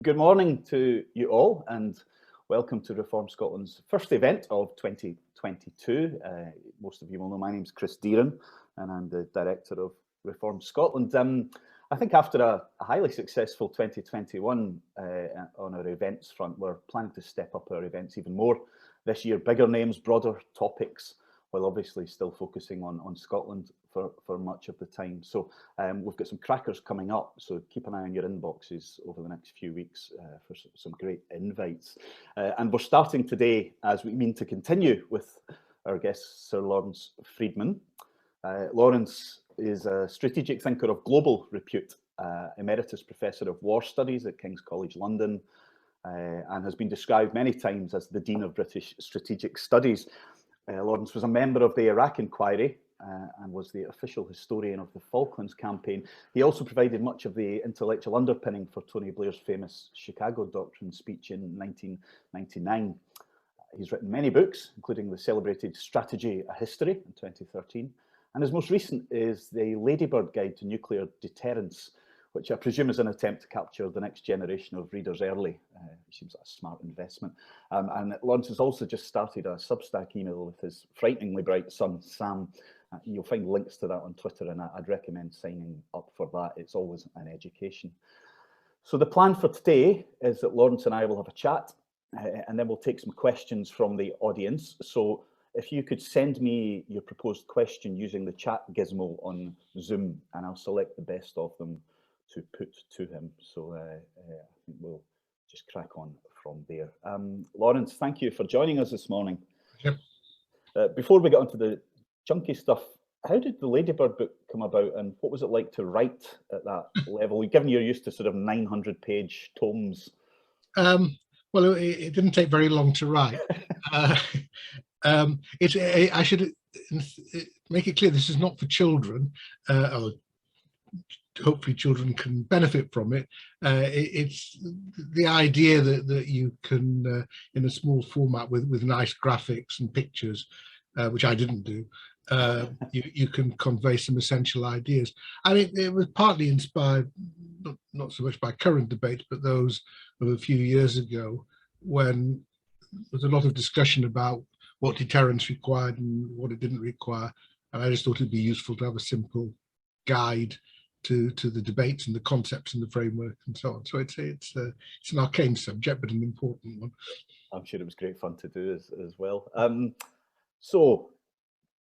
Good morning to you all, and welcome to Reform Scotland's first event of 2022. Most of you will know my name's Chris Deerin, and I'm the Director of Reform Scotland. I think after a highly successful 2021 on our events front, we're planning to step up our events even more this year. Bigger names, broader topics, while obviously still focusing on Scotland for much of the time. So we've got some crackers coming up, so keep an eye on your inboxes over the next few weeks for some great invites. And we're starting today, as we mean to continue, with our guest, Sir Lawrence Freedman. Lawrence is a strategic thinker of global repute, Emeritus Professor of War Studies at King's College London, and has been described many times as the Dean of British Strategic Studies. Lawrence was a member of the Iraq Inquiry and was the official historian of the Falklands campaign. He also provided much of the intellectual underpinning for Tony Blair's famous Chicago Doctrine speech in 1999. He's written many books, including the celebrated Strategy, A History in 2013, and his most recent is the Ladybird Guide to Nuclear Deterrence, which I presume is an attempt to capture the next generation of readers early. It seems like a smart investment. And Lawrence has also just started a Substack email with his frighteningly bright son, Sam. You'll find links to that on Twitter, and I'd recommend signing up for that. It's always an education. So the plan for today is that Lawrence and I will have a chat, and then we'll take some questions from the audience. So if you could send me your proposed question using the chat gizmo on Zoom, and I'll select the best of them to put to him. So I think we'll just crack on from there. Lawrence, thank you for joining us this morning. Yep. Before we get onto the chunky stuff, how did the Ladybird book come about, and what was it like to write at that level, given you're used to sort of 900-page tomes? Well, it didn't take very long to write. I should make it clear this is not for children, or hopefully children can benefit from it. It's the idea that you can, in a small format with nice graphics and pictures, which I didn't do, you can convey some essential ideas. I mean, it was partly inspired, not so much by current debates, but those of a few years ago, when there was a lot of discussion about what deterrence required and what it didn't require. And I just thought it'd be useful to have a simple guide to the debates and the concepts and the framework and so on. So it's an arcane subject, but an important one. I'm sure it was great fun to do as well. So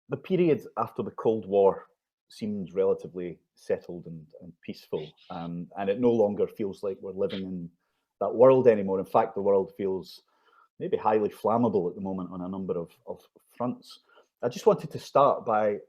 the period after the Cold War seems relatively settled and peaceful, and it no longer feels like we're living in that world anymore. In fact, the world feels maybe highly flammable at the moment on a number of fronts. I just wanted to start by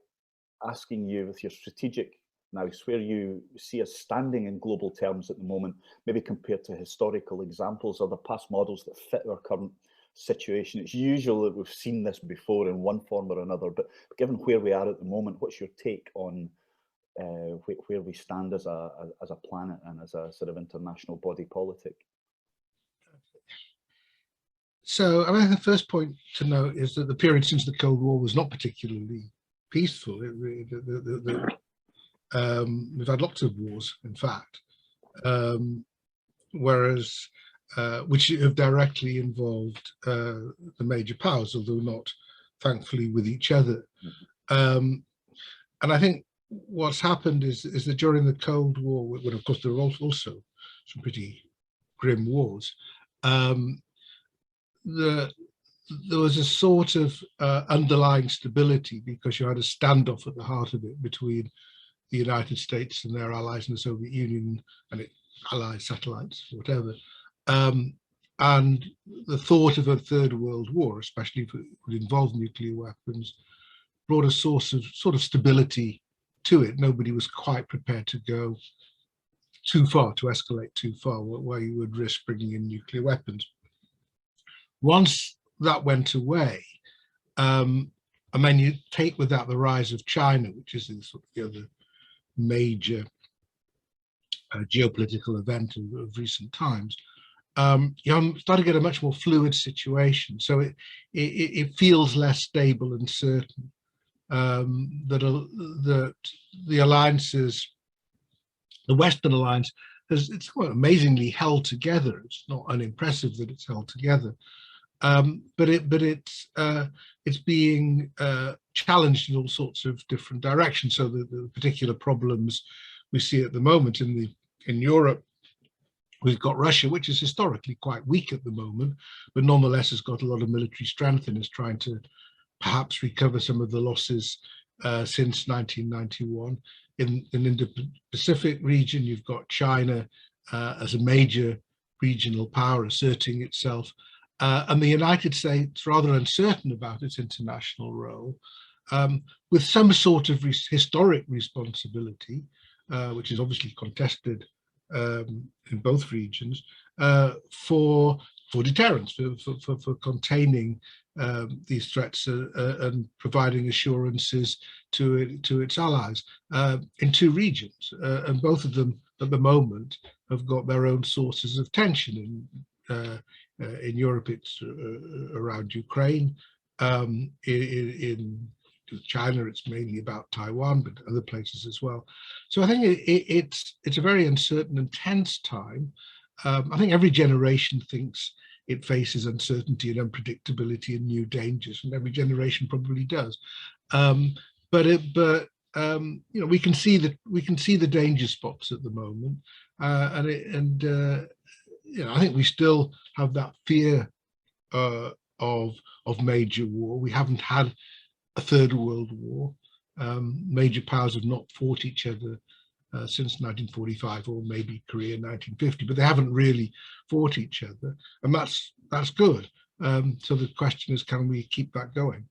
asking you, with your strategic nous, where you see us standing in global terms at the moment, maybe compared to historical examples or the past models that fit our current situation. It's usual that we've seen this before in one form or another, but given where we are at the moment, what's your take on where we stand as a planet and as a sort of international body politic? So, I mean, the first point to note is that the period since the Cold War was not particularly peaceful. We've had lots of wars, in fact, whereas which have directly involved the major powers, although not, thankfully, with each other. And I think what's happened is that during the Cold War, when of course there were also some pretty grim wars, there was a sort of underlying stability, because you had a standoff at the heart of it between the United States and their allies in the Soviet Union and its allied satellites, whatever. And the thought of a third world war, especially if it would involve nuclear weapons, brought a source of sort of stability to it. Nobody was quite prepared to go too far, to escalate too far, where you would risk bringing in nuclear weapons. Once that went away, and then you take with that the rise of China, which is the other major geopolitical event of recent times, you start to get a much more fluid situation. So it feels less stable and certain, that the alliances, the Western alliance, it's quite amazingly held together. It's not unimpressive that it's held together, but it's being challenged in all sorts of different directions. So the particular problems we see at the moment in Europe, we've got Russia, which is historically quite weak at the moment, but nonetheless has got a lot of military strength and is trying to perhaps recover some of the losses since 1991. In the Indo-Pacific region, you've got China as a major regional power asserting itself, and the United States rather uncertain about its international role, with some sort of historic responsibility, which is obviously contested in both regions, for deterrence, for containing these threats and providing assurances to its allies in two regions, and both of them at the moment have got their own sources of tension. In Europe, it's around Ukraine. In China, it's mainly about Taiwan, but other places as well. So I think it's a very uncertain and tense time. I think every generation thinks it faces uncertainty and unpredictability and new dangers, and every generation probably does. But you know, we can see the danger spots at the moment, you know, I think we still have that fear of major war. We haven't had a third world war. Major powers have not fought each other since 1945, or maybe Korea in 1950, but they haven't really fought each other, and that's good. So the question is, can we keep that going?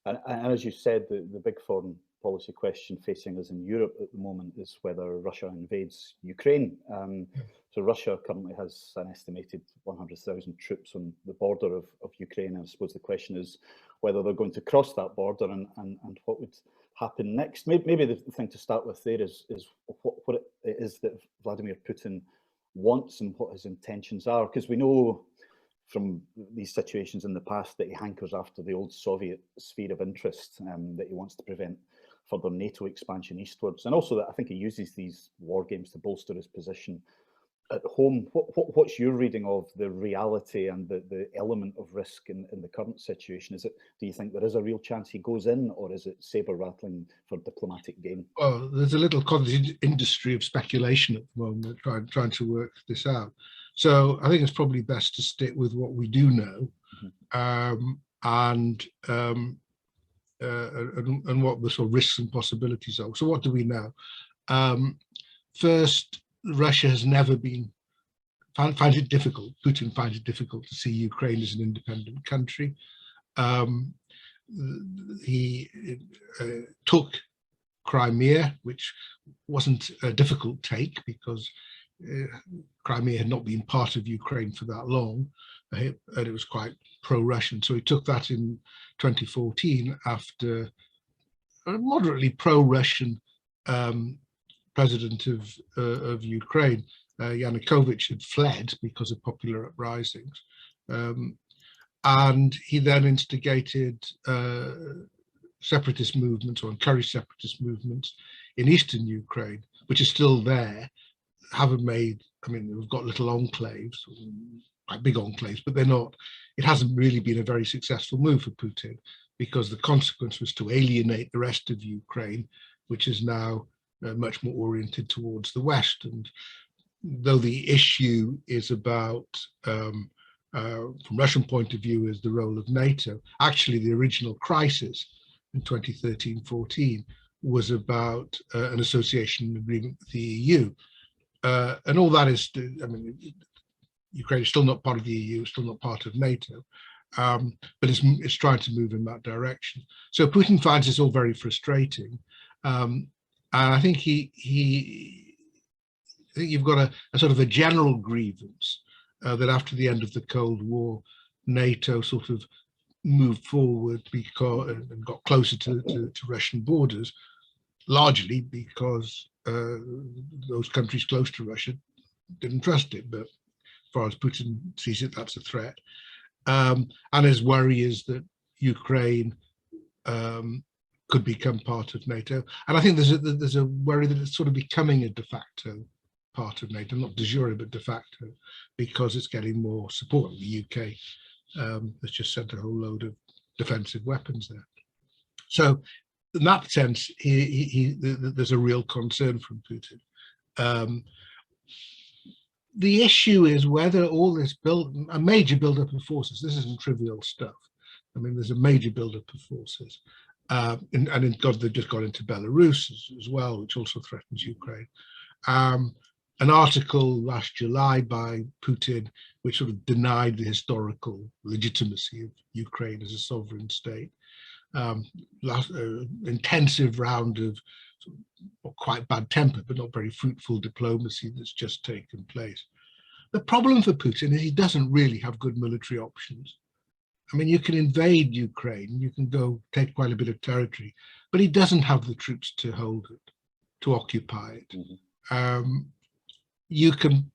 And as you said, the big foreign policy question facing us in Europe at the moment is whether Russia invades Ukraine. So Russia currently has an estimated 100,000 troops on the border of Ukraine. And I suppose the question is whether they're going to cross that border and what would happen next. Maybe the thing to start with there is what it is that Vladimir Putin wants and what his intentions are, because we know from these situations in the past that he hankers after the old Soviet sphere of interest, that he wants to prevent further NATO expansion eastwards, and also that I think he uses these war games to bolster his position at home. What's your reading of the reality and the element of risk in the current situation? Do you think there is a real chance he goes in, or is it saber rattling for diplomatic gain? Well, there's a little cottage industry of speculation at the moment, trying to work this out. So I think it's probably best to stick with what we do know, and what the sort of risks and possibilities are. So what do we know? First, Russia has never finds it difficult. Putin finds it difficult to see Ukraine as an independent country. He took Crimea, which wasn't a difficult take because Crimea had not been part of Ukraine for that long, and it was quite pro-Russian. So he took that in 2014 after a moderately pro-Russian president of Ukraine, Yanukovych, had fled because of popular uprisings. And he then instigated separatist movements, or encouraged separatist movements in eastern Ukraine, which are still there. Haven't made, I mean, we've got little enclaves, quite big enclaves, but they're not, it hasn't really been a very successful move for Putin, because the consequence was to alienate the rest of Ukraine, which is now much more oriented towards the West. And though the issue is about, from Russian point of view, is the role of NATO, actually the original crisis in 2013-14 was about an association agreement with the EU. And all that is, I mean, Ukraine is still not part of the EU, still not part of NATO, but it's trying to move in that direction. So Putin finds this all very frustrating, and I think I think you've got a sort of a general grievance that after the end of the Cold War, NATO sort of moved forward and got closer to Russian borders, largely because those countries close to Russia didn't trust it. But as far as Putin sees it, that's a threat. And his worry is that Ukraine could become part of NATO. And I think there's a worry that it's sort of becoming a de facto part of NATO, not de jure but de facto, because it's getting more support. The UK has just sent a whole load of defensive weapons there. So in that sense, there's a real concern from Putin. The issue is whether all this a major buildup of forces, this isn't trivial stuff. I mean, there's a major buildup of forces. They've just got into Belarus as well, which also threatens Ukraine. An article last July by Putin, which sort of denied the historical legitimacy of Ukraine as a sovereign state. Intensive round of quite bad temper, but not very fruitful diplomacy that's just taken place. The problem for Putin is he doesn't really have good military options. I mean, you can invade Ukraine, you can go take quite a bit of territory, but he doesn't have the troops to hold it, to occupy it. Mm-hmm. You can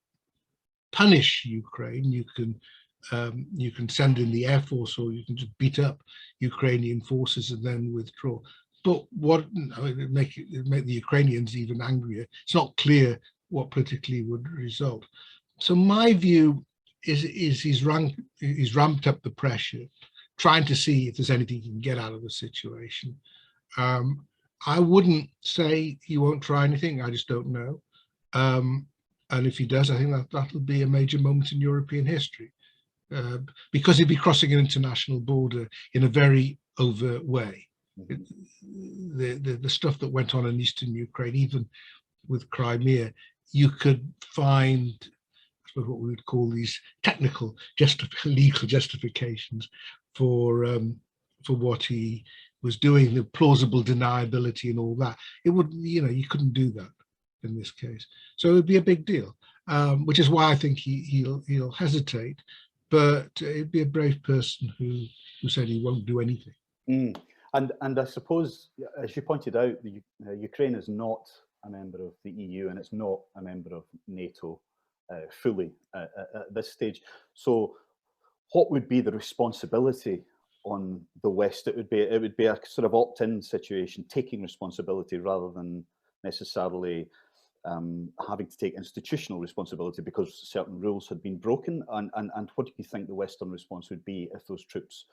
punish Ukraine, you can send in the air force, or you can just beat up Ukrainian forces and then withdraw. But it make the Ukrainians even angrier. It's not clear what politically would result. So my view is he's ramped up the pressure, trying to see if there's anything he can get out of the situation. I wouldn't say he won't try anything. I just don't know. And if he does, I think that'll be a major moment in European history, because he'd be crossing an international border in a very overt way. The stuff that went on in eastern Ukraine, even with Crimea, you could find, I suppose, what we would call these technical legal justifications for what he was doing, the plausible deniability and all that. It would, you couldn't do that in this case. So it would be a big deal, which is why I think he'll hesitate. But it'd be a brave person who said he won't do anything. Mm. And I suppose, as you pointed out, Ukraine is not a member of the EU, and it's not a member of NATO fully at this stage. So what would be the responsibility on the West? It would be a sort of opt-in situation, taking responsibility rather than necessarily having to take institutional responsibility because certain rules had been broken. And what do you think the Western response would be if those troops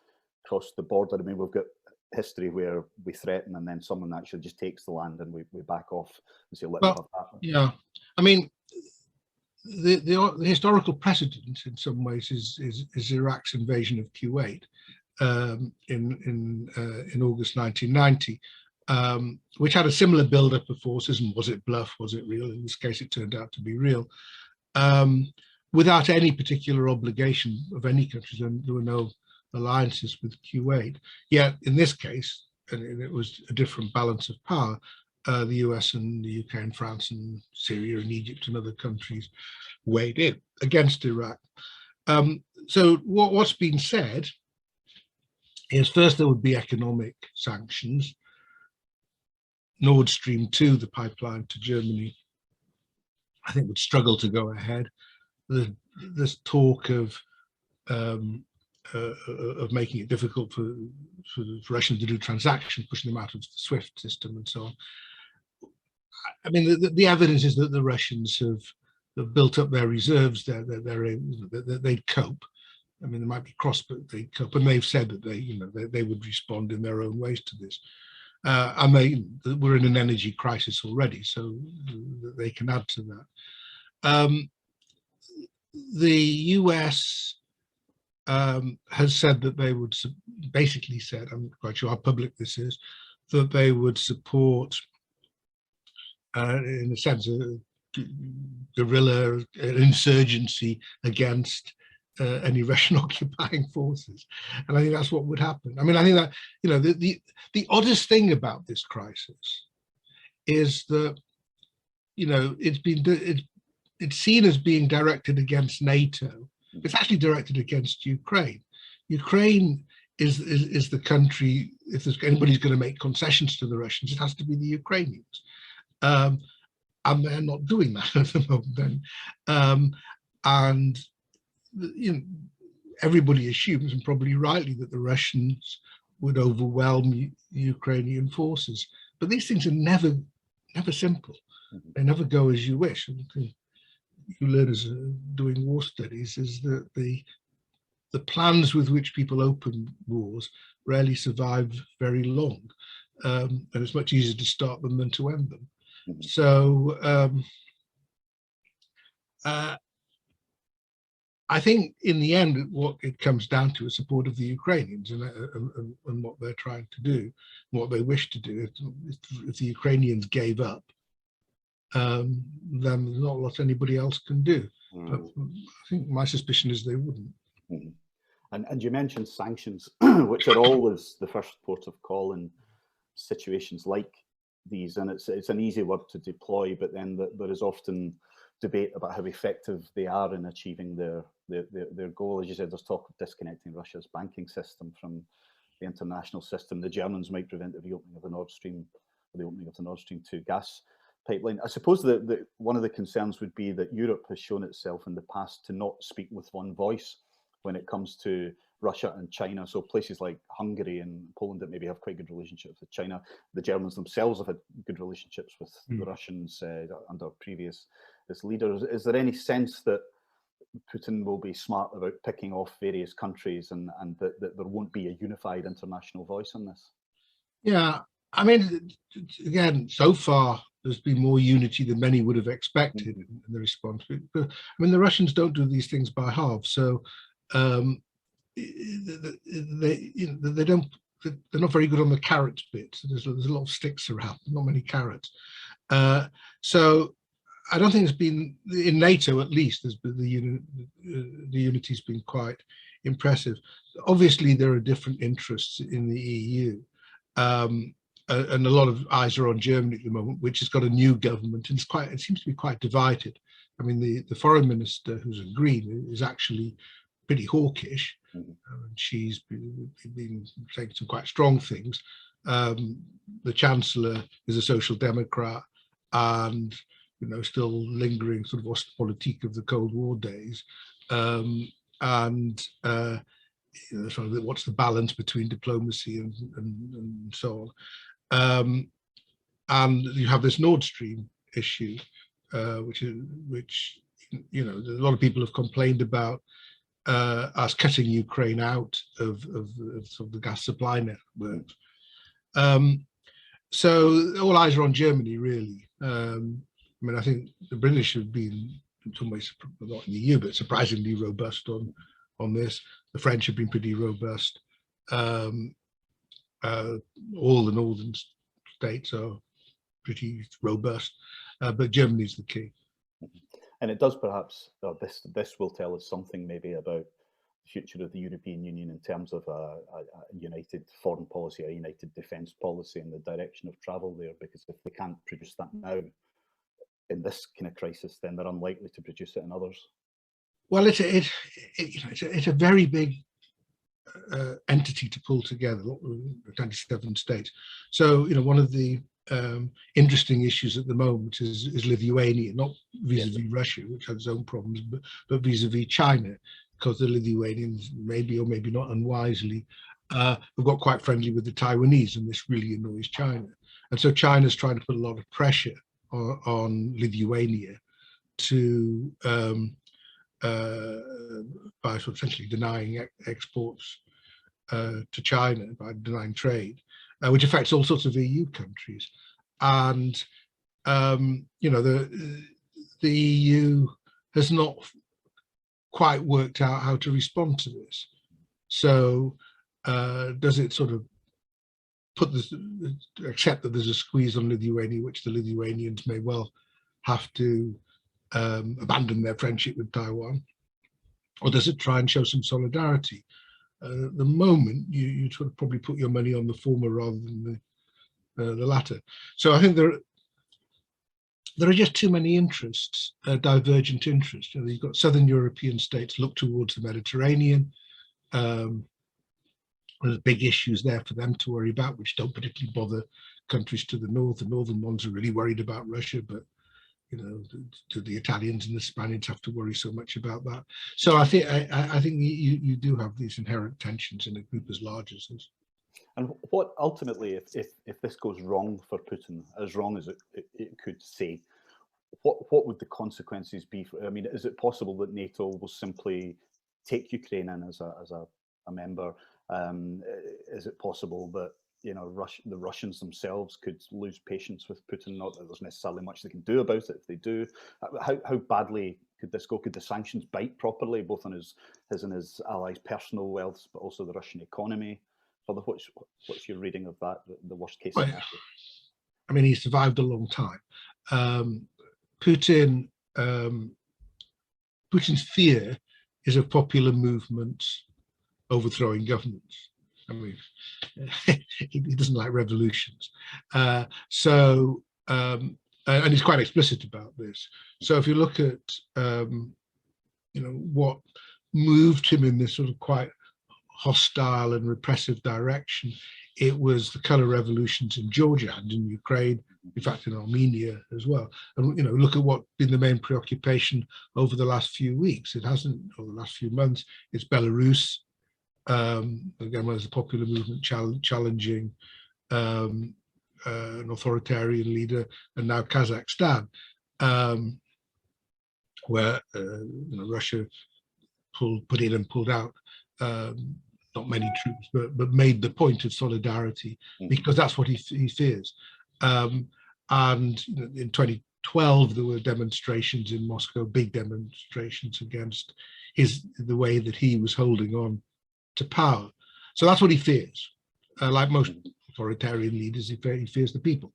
crossed the border? I mean, we've got history where we threaten and then someone actually just takes the land and we back off and say, let me have that. Yeah, I mean, the historical precedent in some ways is Iraq's invasion of Kuwait in August 1990, which had a similar build-up of forces. And was it bluff? Was it real? In this case, it turned out to be real. Without any particular obligation of any countries, and there were no alliances with Kuwait. Yet in this case, and it was a different balance of power, the US and the UK and France and Syria and Egypt and other countries weighed in against Iraq. So what's been said is, first there would be economic sanctions. Nord Stream 2, the pipeline to Germany, I think would struggle to go ahead. There's talk of making it difficult for Russians to do transactions, pushing them out of the SWIFT system and so on. I mean, the evidence is that the Russians have built up their reserves there, they'd cope. I mean, there might be cross, but they'd cope, and they've said that they would respond in their own ways to this. And we're in an energy crisis already, so they can add to that. The US has said that they would, basically said, I'm not quite sure how public this is, that they would support, in a sense, a guerrilla insurgency against any Russian occupying forces. And I think that's what would happen. I mean, I think that, the oddest thing about this crisis is that, it's seen as being directed against NATO. It's actually directed against Ukraine. Ukraine is the country, if there's anybody's going to make concessions to the Russians, it has to be the Ukrainians. And they're not doing that at the moment. And everybody assumes, and probably rightly, that the Russians would overwhelm Ukrainian forces. But these things are never simple. They never go as you wish. you learn as doing war studies is that the plans with which people open wars rarely survive very long, and it's much easier to start them than to end them. So I think in the end, what it comes down to is support of the Ukrainians and what they're trying to do, what they wish to do. If the Ukrainians gave up, then there's not a lot anybody else can do. But I think my suspicion is they wouldn't. And you mentioned sanctions, which are always the first port of call in situations like these. And it's an easy word to deploy, but then there is often debate about how effective they are in achieving their goal. As you said, there's talk of disconnecting Russia's banking system from the international system. The Germans might prevent the reopening of the Nord Stream, or the opening of the Nord Stream 2 gas pipeline. I suppose that one of the concerns would be that Europe has shown itself in the past to not speak with one voice when it comes to Russia and China. So places like Hungary and Poland that maybe have quite good relationships with China. The Germans themselves have had good relationships with the Russians under previous leaders. Is there any sense that Putin will be smart about picking off various countries and that there won't be a unified international voice on this? Yeah, I mean, again, so far there's been more unity than many would have expected in the response. But I mean, the Russians don't do these things by half, so they don't. They're not very good on the carrots bit. So there's a lot of sticks around, not many carrots. So I don't think it's been in NATO, at least. There's been the unity's been quite impressive. Obviously, there are different interests in the EU. And a lot of eyes are on Germany at the moment, which has got a new government, and it seems to be quite divided. I mean, the foreign minister, who's a Green, is actually pretty hawkish, and she's been saying some quite strong things. The Chancellor is a Social Democrat, and still lingering sort of Ostpolitik of the Cold War days, sort of what's the balance between diplomacy and so on. And you have this Nord Stream issue, which a lot of people have complained about us cutting Ukraine out of sort of the gas supply network. So all eyes are on Germany, really. I mean, I think the British have been, in some ways, not in the EU, but surprisingly robust on this. The French have been pretty robust. All the northern states are pretty robust, but Germany's the key. And it does perhaps, this will tell us something maybe about the future of the European Union in terms of a united foreign policy, a united defence policy, and the direction of travel there, because if they can't produce that now in this kind of crisis, then they're unlikely to produce it in others. Well, it's a very big entity to pull together, 27 states. So, one of the interesting issues at the moment is Lithuania, not vis-a-vis Russia, which has its own problems, but vis-a-vis China, because the Lithuanians, maybe or maybe not unwisely, have got quite friendly with the Taiwanese, and this really annoys China. And so China's trying to put a lot of pressure on Lithuania to by sort of essentially denying exports to China, by denying trade, which affects all sorts of EU countries. And the EU has not quite worked out how to respond to this. So does it sort of accept that there's a squeeze on Lithuania, which the Lithuanians may well have to abandon their friendship with Taiwan, or does it try and show some solidarity? At the moment, you sort of probably put your money on the former rather than the latter. So I think there are just too many interests, divergent interests. You've got Southern European states look towards the Mediterranean. There's big issues there for them to worry about, which don't particularly bother countries to the north. The northern ones are really worried about Russia, but do the Italians and the Spaniards have to worry so much about that? So I think you do have these inherent tensions in a group as large as this. And what ultimately, if this goes wrong for Putin, as wrong as it could say, what would the consequences be? I mean, is it possible that NATO will simply take Ukraine in as a member? Is it possible that, you know, the Russians themselves could lose patience with Putin? Not that there's necessarily much they can do about it if they do. How badly could this go? Could the sanctions bite properly, both on his and his allies' personal wealth, but also the Russian economy? What's your reading of that? The worst case scenario. I mean, he survived a long time. Putin's fear is of popular movements overthrowing governments. I mean, he doesn't like revolutions. And he's quite explicit about this. So if you look at, you know, what moved him in this sort of quite hostile and repressive direction, it was the color revolutions in Georgia and in Ukraine, in fact in Armenia as well. And, you know, look at what's been the main preoccupation over the last few weeks. It hasn't, over the last few months, it's Belarus. Again, there's a popular movement challenging an authoritarian leader, and now Kazakhstan, where you know, Russia put in and pulled out not many troops, but made the point of solidarity, because that's what he fears. And you know, in 2012, there were demonstrations in Moscow, big demonstrations against the way that he was holding on to power. So that's what he fears. Like most authoritarian leaders, he fears the people.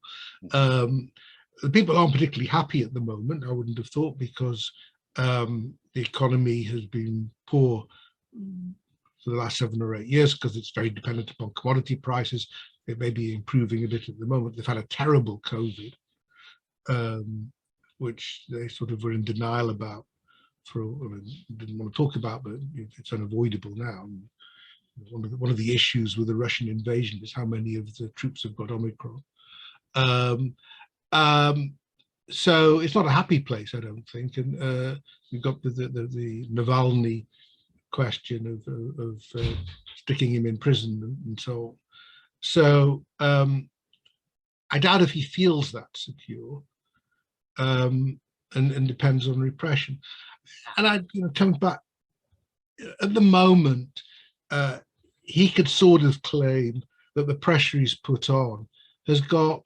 The people aren't particularly happy at the moment, I wouldn't have thought, because the economy has been poor for the last 7 or 8 years, because it's very dependent upon commodity prices. It may be improving a bit at the moment. They've had a terrible COVID, which they sort of were in denial about, didn't want to talk about, but it's unavoidable now. One of the issues with the Russian invasion is how many of the troops have got Omicron. So it's not a happy place, I don't think. And we've got the Navalny question of sticking him in prison and so on. So I doubt if he feels that secure, and depends on repression. And coming back, at the moment, he could sort of claim that the pressure he's put on has got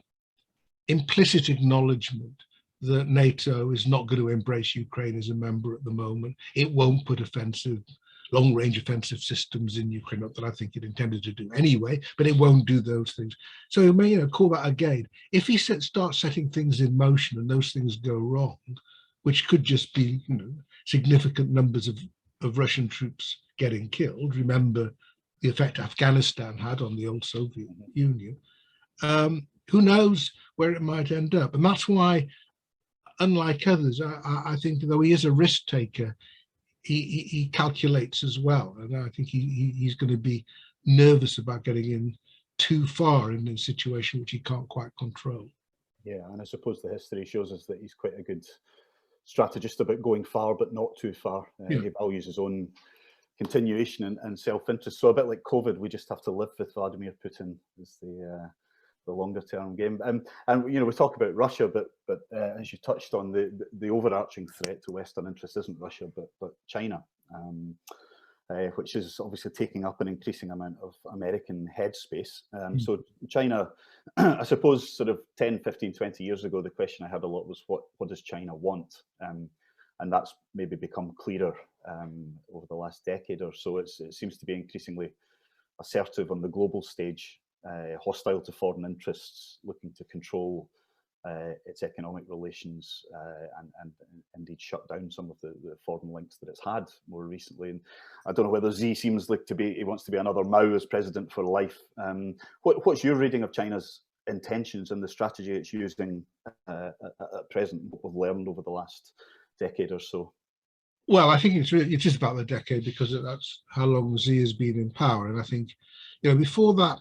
implicit acknowledgement that NATO is not going to embrace Ukraine as a member at the moment. It won't put long-range offensive systems in Ukraine, not that I think it intended to do anyway, but it won't do those things. So he may call that a gain. If he starts setting things in motion and those things go wrong, which could just be significant numbers of Russian troops getting killed. Remember the effect Afghanistan had on the old Soviet Union. Who knows where it might end up? And that's why, unlike others, I think though he is a risk taker, he calculates as well. And I think he's going to be nervous about getting in too far in a situation which he can't quite control. Yeah, and I suppose the history shows us that he's quite a good strategist about going far but not too far. He values his own continuation and self-interest. So a bit like COVID, we just have to live with Vladimir Putin is the longer term game. And we talk about Russia, but as you touched on, the overarching threat to Western interests isn't Russia, but China, which is obviously taking up an increasing amount of American headspace. So China, I suppose sort of 10, 15, 20 years ago, the question I had a lot was what does China want? And that's maybe become clearer over the last decade or so. It seems to be increasingly assertive on the global stage, hostile to foreign interests, looking to control its economic relations and indeed shut down some of the foreign links that it's had more recently. And I don't know whether Xi seems like he wants to be another Mao as president for life. What's your reading of China's intentions and the strategy it's using at present, what we've learned over the last decade or so? Well, I think it is about the decade, because that's how long Xi has been in power. And I think, before that,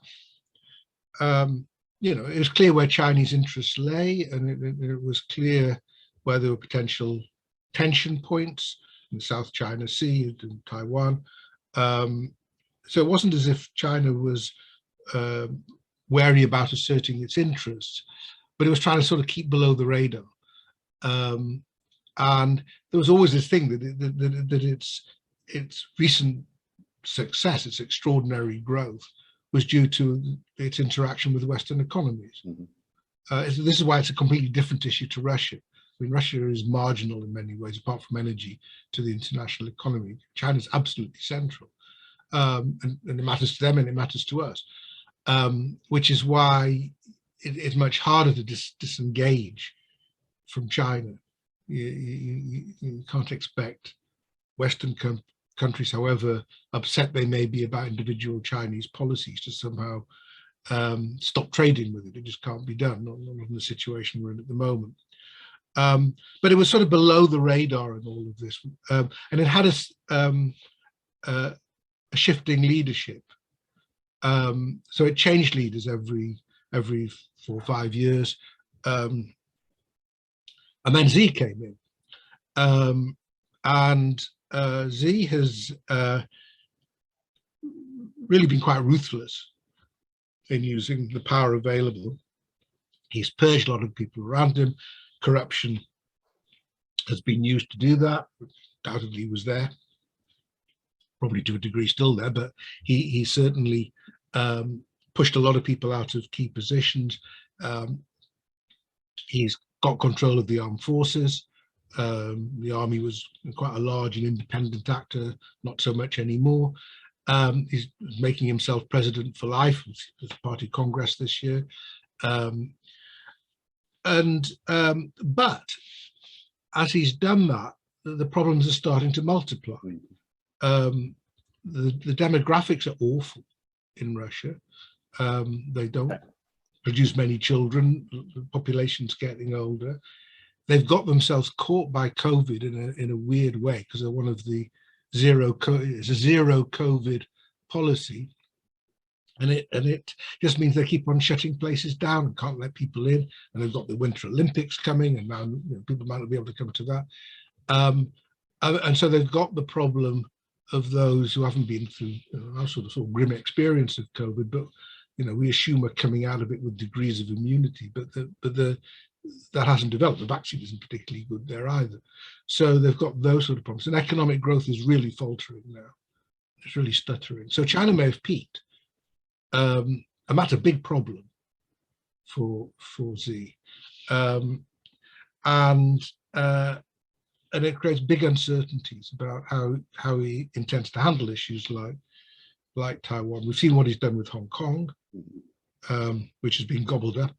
it was clear where Chinese interests lay, and it was clear where there were potential tension points in the South China Sea and Taiwan. So it wasn't as if China was wary about asserting its interests, but it was trying to sort of keep below the radar. And there was always this thing that its recent success, its extraordinary growth, was due to its interaction with Western economies. This is why it's a completely different issue to Russia. I mean, Russia is marginal in many ways, apart from energy, to the international economy. China is absolutely central, and it matters to them and it matters to us, which is why it's much harder to disengage from China. You can't expect Western countries, however upset they may be about individual Chinese policies, to somehow stop trading with it. It just can't be done, not in the situation we're in at the moment. But it was sort of below the radar in all of this, and it had a shifting leadership. So it changed leaders every 4 or 5 years, and then Xi came in, and Xi has really been quite ruthless in using the power available. He's purged a lot of people around him. Corruption has been used to do that. Undoubtedly was there, probably to a degree still there, but he certainly pushed a lot of people out of key positions. He's got control of the armed forces. The army was quite a large and independent actor, not so much anymore. He's making himself president for life as party congress this year. But as he's done that, the problems are starting to multiply. The demographics are awful in Russia. They don't produce many children. The population's getting older. They've got themselves caught by COVID in a weird way, because they're one of the zero COVID policy, and it just means they keep on shutting places down and can't let people in. And they've got the Winter Olympics coming, and now people might not be able to come to that. And so they've got the problem of those who haven't been through our sort of grim experience of COVID, but we assume are coming out of it with degrees of immunity, but that hasn't developed. The vaccine isn't particularly good there either. So they've got those sort of problems, and economic growth is really faltering now. It's really stuttering. So China may have peaked, and that's a big problem for Xi, and it creates big uncertainties about how he intends to handle issues like Taiwan. We've seen what he's done with Hong Kong, which has been gobbled up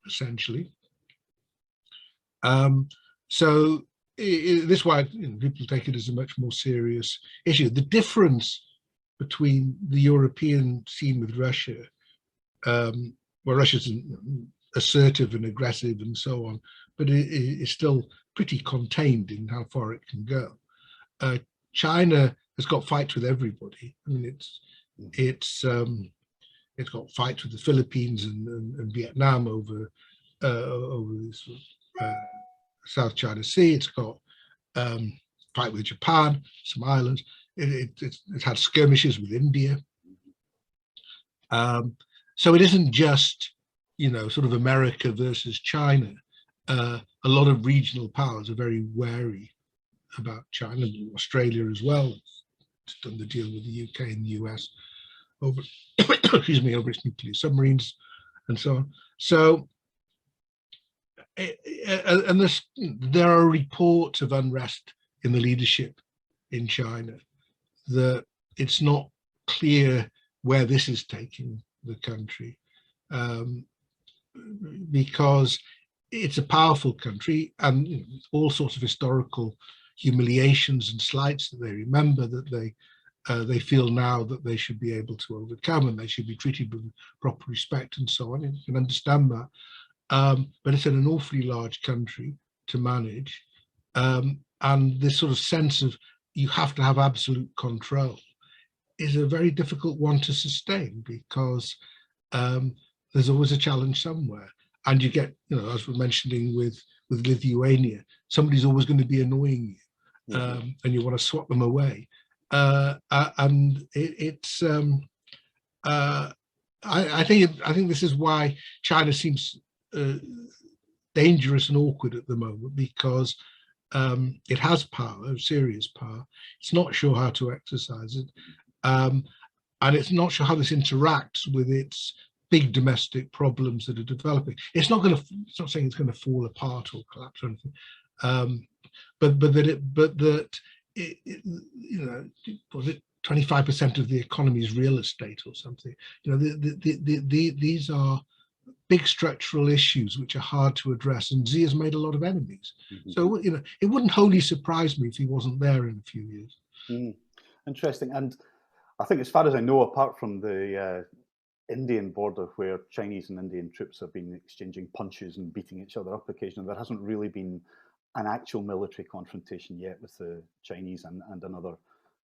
essentially. So this is why people take it as a much more serious issue. The difference between the European scene with Russia, where Russia's assertive and aggressive and so on, but it is still pretty contained in how far it can go. China has got fights with everybody. I mean, it's got fights with the Philippines and Vietnam over this South China Sea. It's got fight with Japan, some islands. It's had skirmishes with India. So it isn't just sort of America versus China. A lot of regional powers are very wary about China. Australia as well. It's done the deal with the UK and the US over over its nuclear submarines and so on. So and there are reports of unrest in the leadership in China, that it's not clear where this is taking the country, because it's a powerful country, and all sorts of historical humiliations and slights that they remember, that they feel now that they should be able to overcome, and they should be treated with proper respect and so on. You can understand that. But it's an awfully large country to manage, and this sort of sense of you have to have absolute control is a very difficult one to sustain, because there's always a challenge somewhere, and you get, as we're mentioning with Lithuania, somebody's always going to be annoying you, and you want to swat them away, and I think this is why China seems dangerous and awkward at the moment because it has power, serious power. It's not sure how to exercise it, and it's not sure how this interacts with its big domestic problems that are developing. It's not saying it's going to fall apart or collapse or anything, but that you know, was it 25% of the economy is real estate or something? You know, these are big structural issues which are hard to address, and Xi has made a lot of enemies. So, you know, it wouldn't wholly surprise me if he wasn't there in a few years. Interesting. And I think, as far as I know, apart from the Indian border, where Chinese and Indian troops have been exchanging punches and beating each other up occasionally, there hasn't really been an actual military confrontation yet with the Chinese and another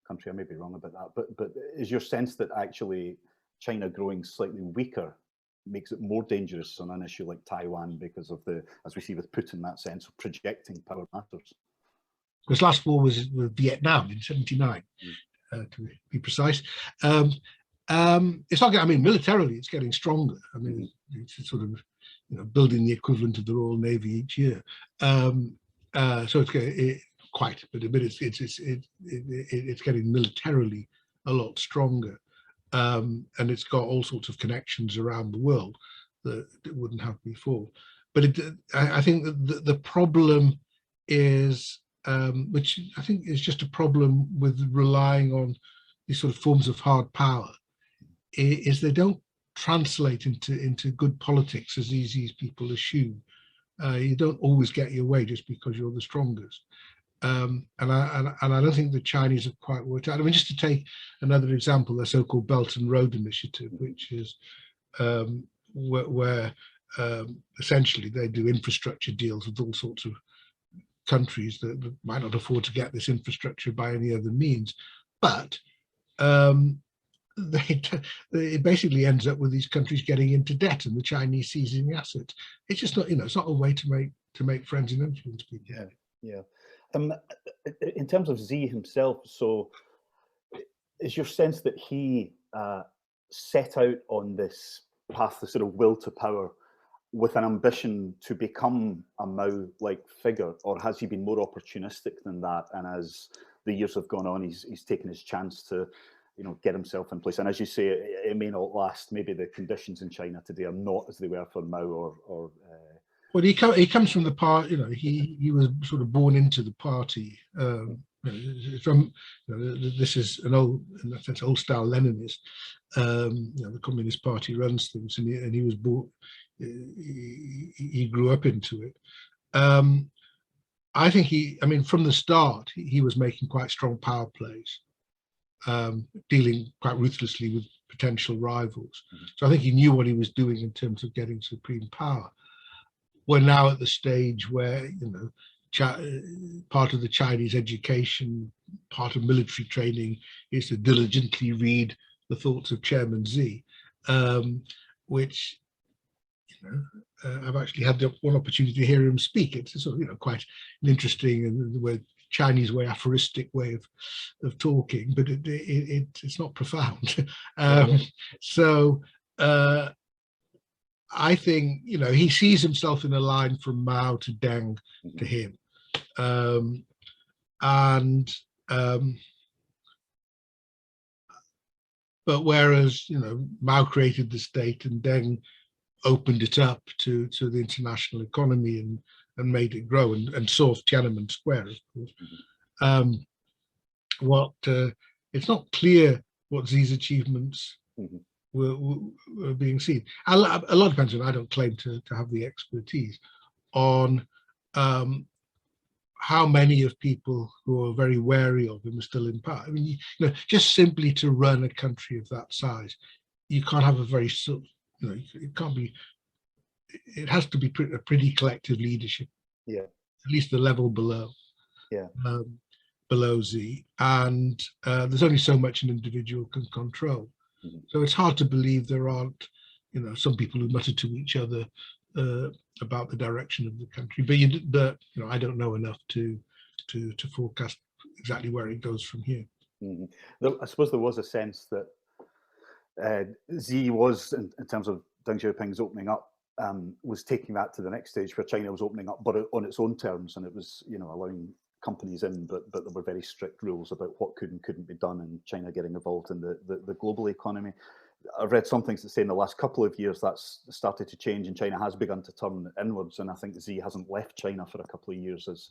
country. I may be wrong about that, but is your sense that actually China growing slightly weaker makes it more dangerous on an issue like Taiwan because of the, as we see with Putin, that sense of projecting power matters? This last war was with Vietnam in '79, to be precise. It's not. I mean, militarily, it's getting stronger. I mean, it's sort of, you know, building the equivalent of the Royal Navy each year. So it's quite, but it's getting militarily a lot stronger, and it's got all sorts of connections around the world that it wouldn't have before. But I think that the problem is, which I think is just a problem with relying on these sort of forms of hard power, is they don't translate into good politics as easy as people assume. You don't always get your way just because you're the strongest. And I don't think the Chinese have quite worked out. I mean, just to take another example, the so-called Belt and Road Initiative, which is where essentially they do infrastructure deals with all sorts of countries that might not afford to get this infrastructure by any other means, but it basically ends up with these countries getting into debt and the Chinese seizing the assets. It's just not, you know, it's not a way to make friends and influence people. Yeah. In terms of Xi himself, so is your sense that he set out on this path, the sort of will to power, with an ambition to become a Mao-like figure, or has he been more opportunistic than that? And as the years have gone on, he's taken his chance to, you know, get himself in place. And as you say, it may not last. Maybe the conditions in China today are not as they were for Mao or well, he comes from the party. You know, he was sort of born into the party. From, you know, this is an old, in that sense, old style Leninist. You know, the Communist Party runs things, and he was born. He grew up into it. I think I mean, from the start, he was making quite strong power plays, dealing quite ruthlessly with potential rivals. So I think he knew what he was doing in terms of getting supreme power. We're now at the stage where, you know, part of the Chinese education, part of military training is to diligently read the thoughts of Chairman Xi, which, you know, I've actually had one opportunity to hear him speak. It's sort of, you know, quite an interesting and Chinese way, aphoristic way of talking, but it's not profound. So I think, you know, he sees himself in a line from Mao to Deng to him, but whereas, you know, Mao created the state and Deng opened it up to the international economy and made it grow and solved Tiananmen Square, of course. It's not clear what Xi's achievements were being seen. A lot depends on, I don't claim to have the expertise on how many of people who are very wary of him are still in power. I mean, you know, just simply to run a country of that size, you can't have a very, you know, it can't be, it has to be a pretty collective leadership. Yeah. At least the level below. Yeah. Below Xi, and there's only so much an individual can control. So it's hard to believe there aren't, you know, some people who mutter to each other about the direction of the country. But you know, I don't know enough to forecast exactly where it goes from here. I suppose there was a sense that Xi was, in terms of Deng Xiaoping's opening up, was taking that to the next stage, where China was opening up, but on its own terms, and it was, you know, allowing companies in, but there were very strict rules about what could and couldn't be done, and China getting involved in the global economy. I've read some things that say in the last couple of years that's started to change, and China has begun to turn inwards. And I think Xi hasn't left China for a couple of years as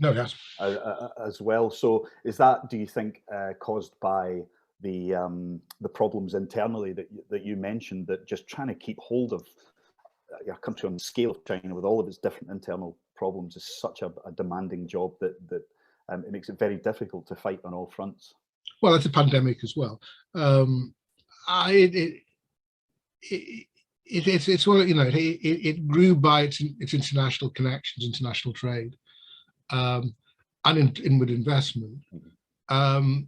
well. So is that, do you think, caused by the problems internally that you mentioned, that just trying to keep hold of a country on the scale of China with all of its different internal problems is such a demanding job that it makes it very difficult to fight on all fronts? Well, it's a pandemic as well. It's one, you know, it grew by its international connections, international trade, and inward investment, and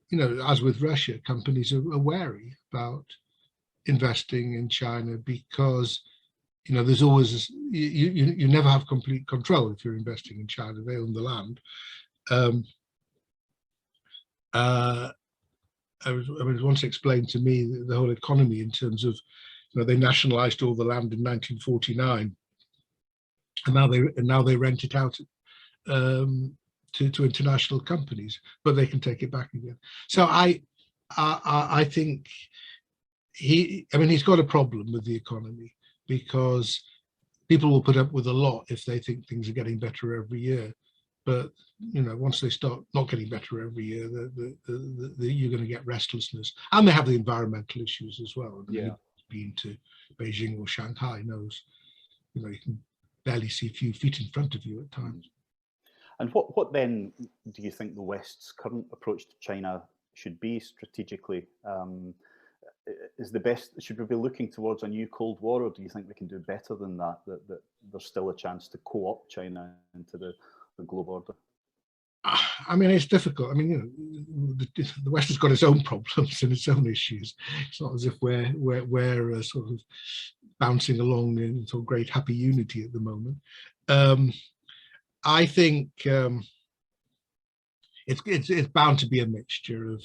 you know, as with Russia, companies are wary about investing in China, because, you know, there's always you never have complete control if you're investing in China. They own the land. It was once explained to me the whole economy in terms of, you know, they nationalized all the land in 1949, and now they rent it out to international companies, but they can take it back again. So I think he's got a problem with the economy, because people will put up with a lot if they think things are getting better every year. But, you know, once they start not getting better every year, you're going to get restlessness. And they have the environmental issues as well. I mean, yeah. Been to Beijing or Shanghai knows, you know, you can barely see a few feet in front of you at times. And what then do you think the West's current approach to China should be strategically? Is the best, should we be looking towards a new Cold War, or do you think we can do better than that, that there's still a chance to co-opt China into the global order? I mean, it's difficult. I mean, you know, the West has got its own problems and its own issues. It's not as if we're sort of bouncing along in sort of great happy unity at the moment. I think it's bound to be a mixture of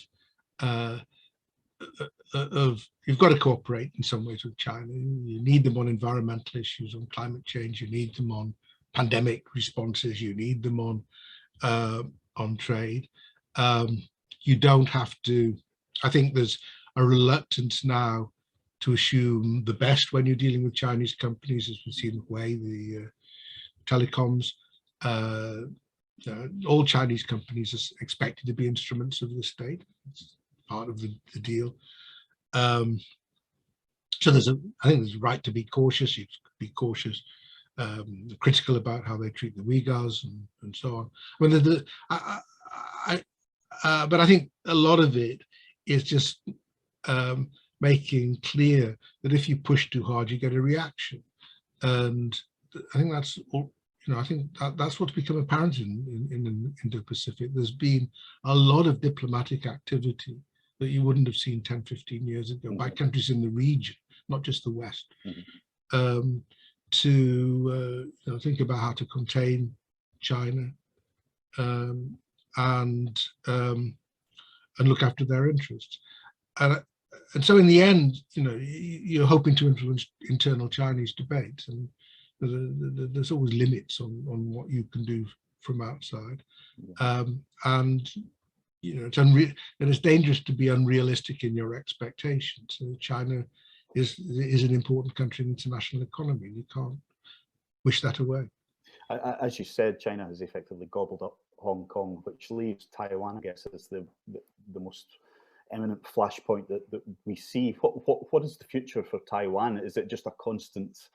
you've got to cooperate in some ways with China. You need them on environmental issues, on climate change. You need them on pandemic responses. You need them on trade. You don't have to. I think there's a reluctance now to assume the best when you're dealing with Chinese companies, as we've seen Huawei, the telecoms. All Chinese companies are expected to be instruments of the state. It's part of the deal. So I think there's a right to be cautious. You be cautious, critical about how they treat the Uyghurs and so on. I mean, but I think a lot of it is just making clear that if you push too hard, you get a reaction. And I think that's all. You know, I think that's what's become apparent in Indo-Pacific. There's been a lot of diplomatic activity that you wouldn't have seen 10, 15 years ago by countries in the region, not just the West, to think about how to contain China and look after their interests. And so in the end, you know, you're hoping to influence internal Chinese debate, and there's always limits on what you can do from outside. And you know, it's dangerous to be unrealistic in your expectations. China is an important country in the international economy. You can't wish that away. As you said, China has effectively gobbled up Hong Kong, which leaves Taiwan, I guess, as the most eminent flashpoint that we see. What is the future for Taiwan? Is it just a constant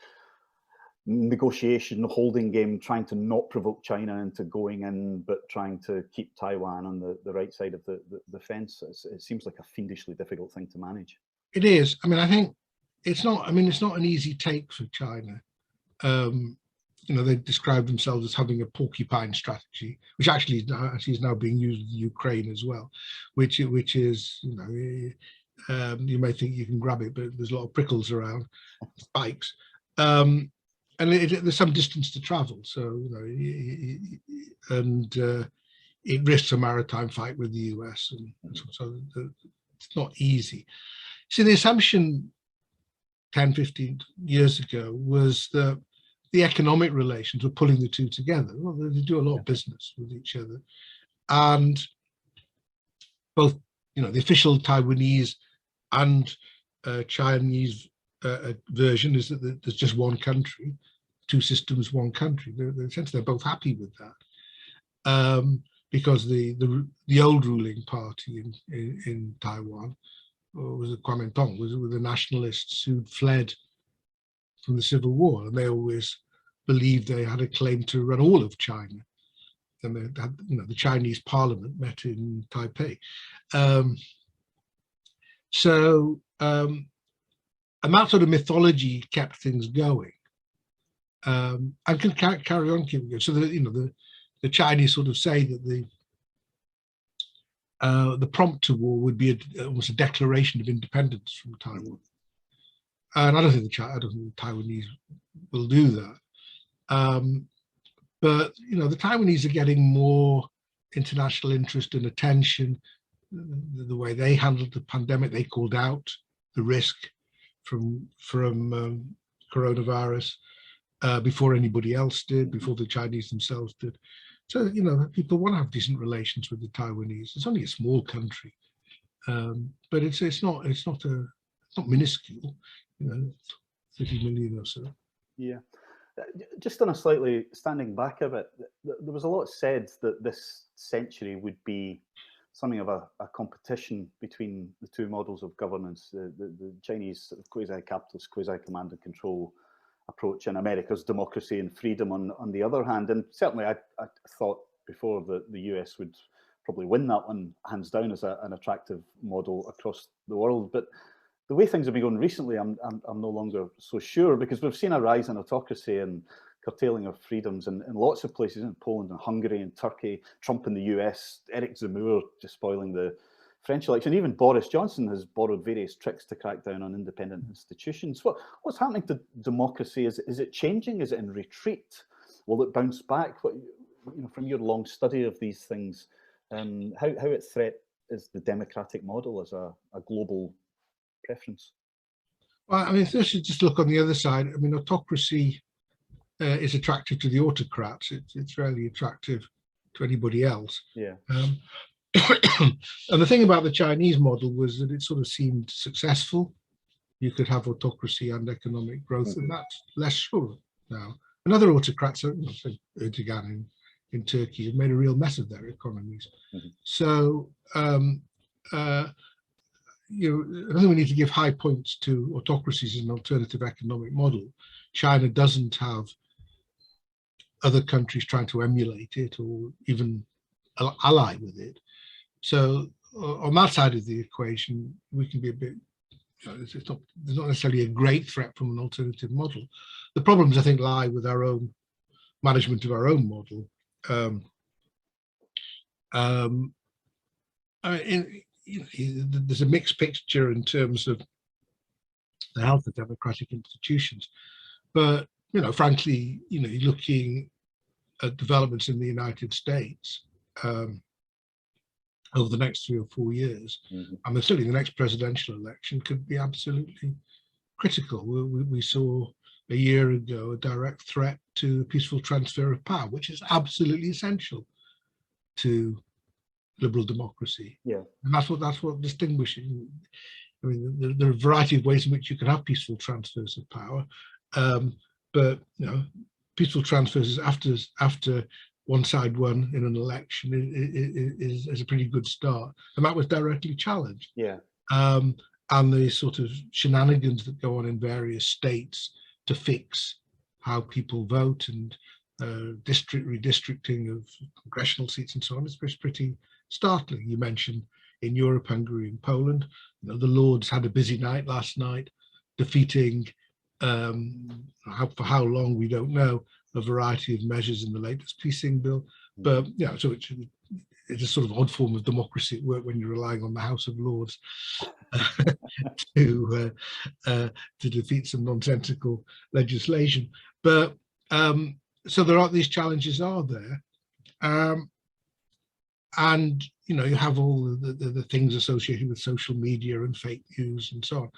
negotiation, holding game, trying to not provoke China into going in, but trying to keep Taiwan on the right side of the fence? It seems like a fiendishly difficult thing to manage. It is. I mean, I think it's not. I mean, it's not an easy take for China. You know, they describe themselves as having a porcupine strategy, which actually is now being used in Ukraine as well, which is, you know, you may think you can grab it, but there's a lot of prickles around, spikes. And there's some distance to travel, so you know, and it risks a maritime fight with the US, and so it's not easy. So the assumption 10, 15 years ago was that the economic relations were pulling the two together. Well, they do a lot of business with each other. And both, the official Taiwanese and Chinese version is that there's just one country, two systems, one country. Essentially, they're both happy with that, because the old ruling party in Taiwan was the Kuomintang, were the nationalists who'd fled from the Civil War, and they always believed they had a claim to run all of China. And they had, the Chinese Parliament met in Taipei. And that sort of mythology kept things going, and can carry on keeping going. So the Chinese sort of say that the prompt to war would be almost a declaration of independence from Taiwan, and I don't think the Taiwanese will do that. But the Taiwanese are getting more international interest and attention. The way they handled the pandemic, they called out the risk from coronavirus before anybody else did, before the Chinese themselves did. So people want to have decent relations with the Taiwanese. It's only a small country, but it's not minuscule. 30 million or so. Yeah. Just on a slightly standing back of it, there was a lot said that this century would be something of a competition between the two models of governance, the Chinese sort of quasi-capitalist, quasi-command and control approach, and America's democracy and freedom on the other hand. And certainly I thought before that the US would probably win that one hands down as an attractive model across the world. But the way things have been going recently, I'm no longer so sure, because we've seen a rise in autocracy and curtailing of freedoms in lots of places, in Poland and Hungary and Turkey, Trump in the US, Eric Zemmour just spoiling the French election. Even Boris Johnson has borrowed various tricks to crack down on independent institutions. What's happening to democracy? Is it changing? Is it in retreat? Will it bounce back? From your long study of these things, how at threat is the democratic model as a global preference? Well, I mean, first you just look on the other side. I mean, autocracy is attractive to the autocrats. It's rarely attractive to anybody else. Yeah. And the thing about the Chinese model was that it sort of seemed successful. You could have autocracy and economic growth, and that's less sure now. And other autocrats, say Erdogan in Turkey, have made a real mess of their economies. So I think we need to give high points to autocracies as an alternative economic model. China doesn't have other countries trying to emulate it or even ally with it. So on that side of the equation, we can be a bit, there's not necessarily a great threat from an alternative model. The problems, I think, lie with our own management of our own model. There's a mixed picture in terms of the health of democratic institutions, but frankly, you're looking at developments in the United States over the next 3 or 4 years, and certainly the next presidential election could be absolutely critical. We saw a year ago a direct threat to peaceful transfer of power, which is absolutely essential to liberal democracy. Yeah, and that's what distinguishes. I mean, there are a variety of ways in which you can have peaceful transfers of power, but peaceful transfers after one side won in an election is a pretty good start, and that was directly challenged. Yeah, and the sort of shenanigans that go on in various states to fix how people vote and redistricting of congressional seats and so on is pretty startling. You mentioned in Europe, Hungary and Poland, the Lords had a busy night last night, defeating, for how long we don't know, a variety of measures in the latest policing bill. But so it's a sort of odd form of democracy at work when you're relying on the House of Lords to defeat some nonsensical legislation. But so these challenges are there, and you have all the things associated with social media and fake news and so on.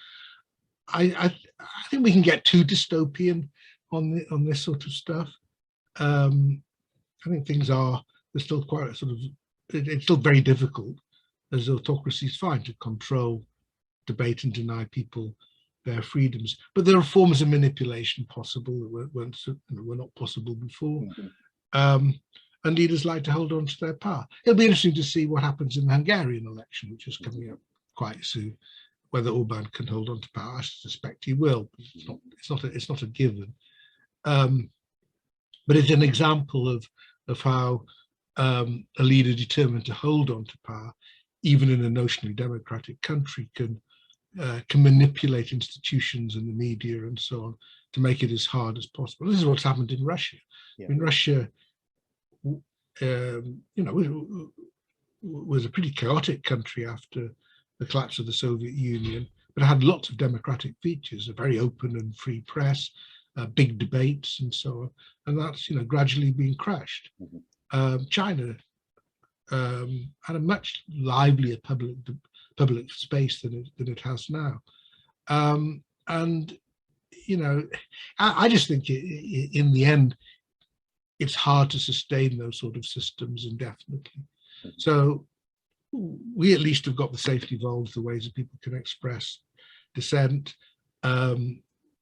I think we can get too dystopian on this sort of stuff. I think things are, there's still quite a sort of, it's still very difficult as autocracies find to control debate and deny people their freedoms. But there are forms of manipulation possible that were not possible before. And leaders like to hold on to their power. It'll be interesting to see what happens in the Hungarian election, which is coming up quite soon. Whether Orban can hold on to power, I suspect he will. It's not a given. But it's an example of how a leader determined to hold on to power, even in a notionally democratic country, can manipulate institutions and the media and so on to make it as hard as possible. This is what's happened in Russia. Yeah. In Russia, was a pretty chaotic country after the collapse of the Soviet Union, but it had lots of democratic features, a very open and free press, big debates and so on, and that's gradually being crashed. China had a much livelier public space than it has now, and I just think in the end it's hard to sustain those sort of systems indefinitely. So we at least have got the safety valves, the ways that people can express dissent.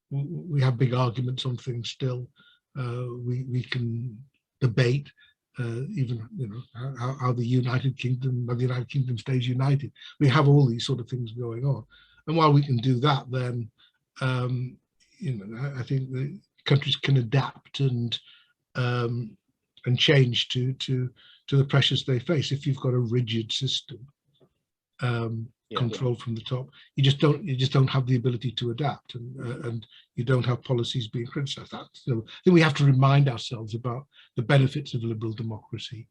We have big arguments on things still. We can debate even how the United Kingdom stays united. We have all these sort of things going on, and while we can do that, then I think the countries can adapt and change to the pressures they face. If you've got a rigid system controlled from the top, you just don't have the ability to adapt, and you don't have policies being criticized. I think we have to remind ourselves about the benefits of liberal democracy,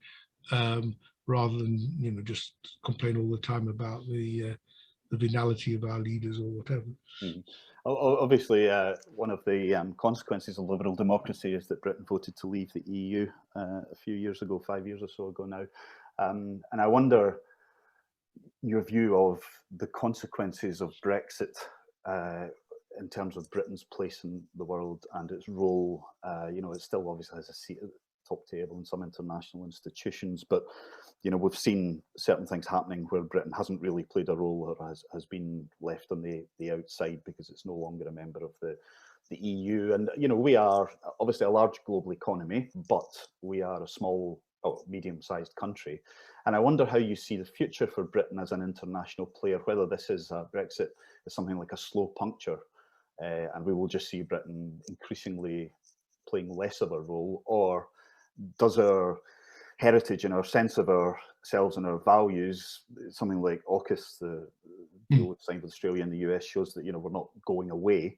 rather than just complain all the time about the venality of our leaders or whatever. Obviously, one of the consequences of liberal democracy is that Britain voted to leave the EU a few years ago, 5 years or so ago now. And I wonder your view of the consequences of Brexit in terms of Britain's place in the world and its role. It still obviously has a seat at the top table in some international institutions, but we've seen certain things happening where Britain hasn't really played a role or has been left on the outside because it's no longer a member of the EU. And we are obviously a large global economy, but we are a small or medium-sized country. And I wonder how you see the future for Britain as an international player, whether this is Brexit is something like a slow puncture, and we will just see Britain increasingly playing less of a role, or does our heritage and our sense of ourselves and our values, something like AUKUS, the deal signed with Australia and the US, shows that we're not going away.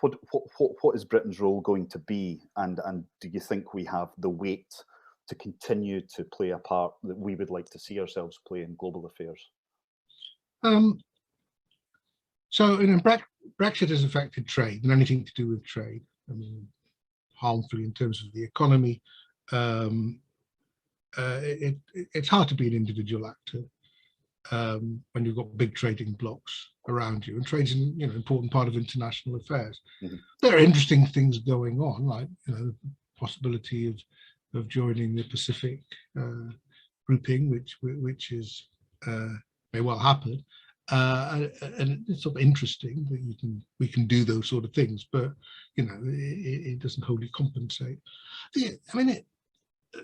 What is Britain's role going to be, and do you think we have the weight to continue to play a part that we would like to see ourselves play in global affairs? So Brexit has affected trade and anything to do with trade. I mean, harmfully in terms of the economy. It's hard to be an individual actor when you've got big trading blocks around you, and trade's an important part of international affairs. There are interesting things going on, like the possibility of joining the Pacific grouping, which is may well happen, and it's sort of interesting that we can do those sort of things, but it doesn't wholly compensate. The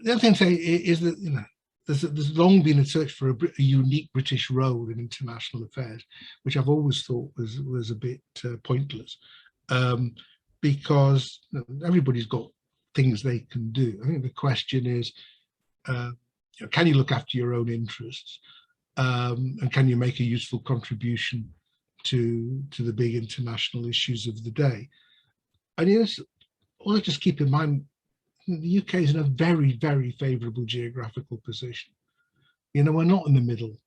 other thing to say is that there's long been a search for a unique British role in international affairs, which I've always thought was a bit pointless, because everybody's got things they can do. I think the question is, can you look after your own interests, and can you make a useful contribution to the big international issues of the day? And all I just keep in mind, the UK is in a very, very favourable geographical position. We're not in the middle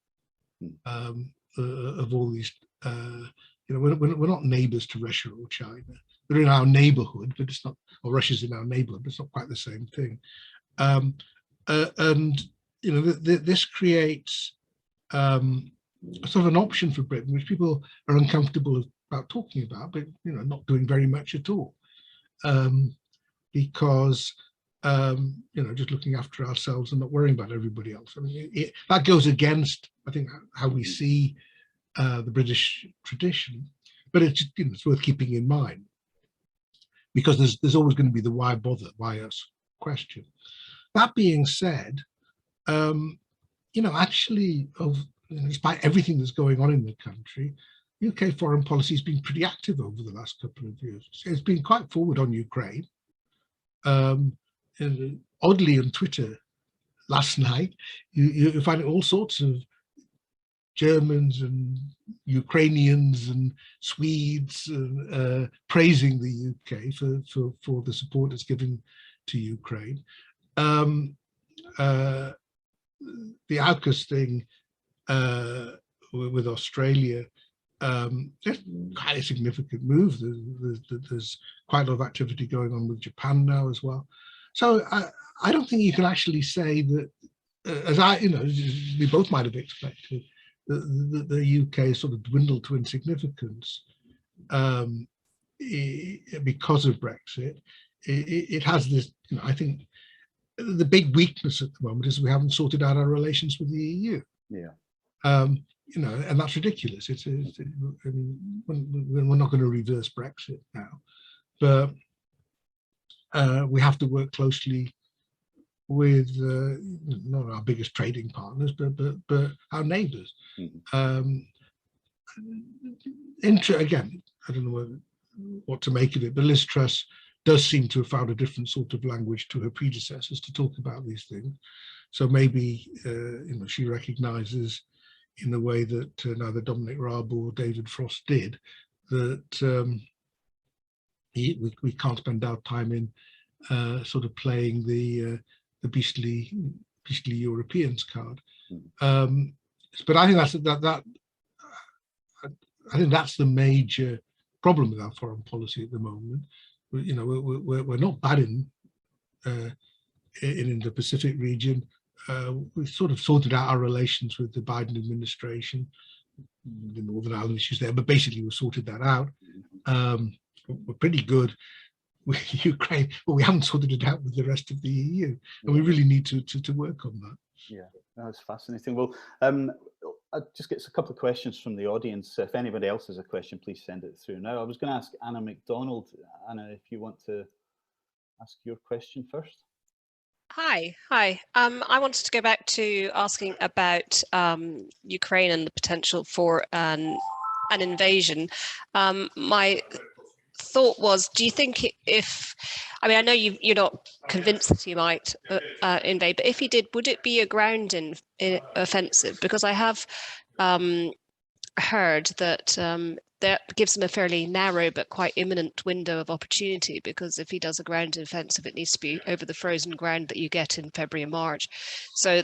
of all these. We're not neighbours to Russia or China. They're in our neighbourhood, but it's not. Or Russia's in our neighbourhood, but it's not quite the same thing. This creates sort of an option for Britain, which people are uncomfortable about talking about, but not doing very much at all, because just looking after ourselves and not worrying about everybody else. I mean, that goes against, I think, how we see the British tradition, but it's worth keeping in mind, because there's always going to be the why bother, why us question. That being said, actually, despite everything that's going on in the country, UK foreign policy has been pretty active over the last couple of years. It's been quite forward on Ukraine. And oddly, on Twitter last night, you find all sorts of Germans and Ukrainians and Swedes praising the UK for the support it's given to Ukraine. The AUKUS thing with Australia, that's quite a significant move. There's quite a lot of activity going on with Japan now as well. So I don't think you can actually say that, as we both might have expected, that the UK sort of dwindled to insignificance because of Brexit. It has this, I think, the big weakness at the moment is we haven't sorted out our relations with the EU. Yeah. And that's ridiculous. We're not going to reverse Brexit now, but we have to work closely with not our biggest trading partners, but our neighbours. Mm-hmm. Again, I don't know what to make of it, but Liz Truss does seem to have found a different sort of language to her predecessors to talk about these things. So maybe she recognises, in the way that neither Dominic Raab or David Frost did, that we can't spend our time in sort of playing the beastly Europeans card. But I think I think that's the major problem with our foreign policy at the moment. We're not bad in the Pacific region. We've sort of sorted out our relations with the Biden administration, the Northern Ireland issues there, but basically we've sorted that out. We're pretty good with Ukraine, but we haven't sorted it out with the rest of the EU, and we really need to work on that. Yeah, that's fascinating. Well, I'll just get a couple of questions from the audience. If anybody else has a question, please send it through now. I was going to ask Anna MacDonald. Anna, if you want to ask your question first. Hi. I wanted to go back to asking about Ukraine and the potential for an invasion. My thought was, do you think I know you're not convinced that he might invade, but if he did, would it be a ground offensive? Because I have heard that that gives him a fairly narrow but quite imminent window of opportunity, because if he does a ground offensive, it needs to be over the frozen ground that you get in February and March. So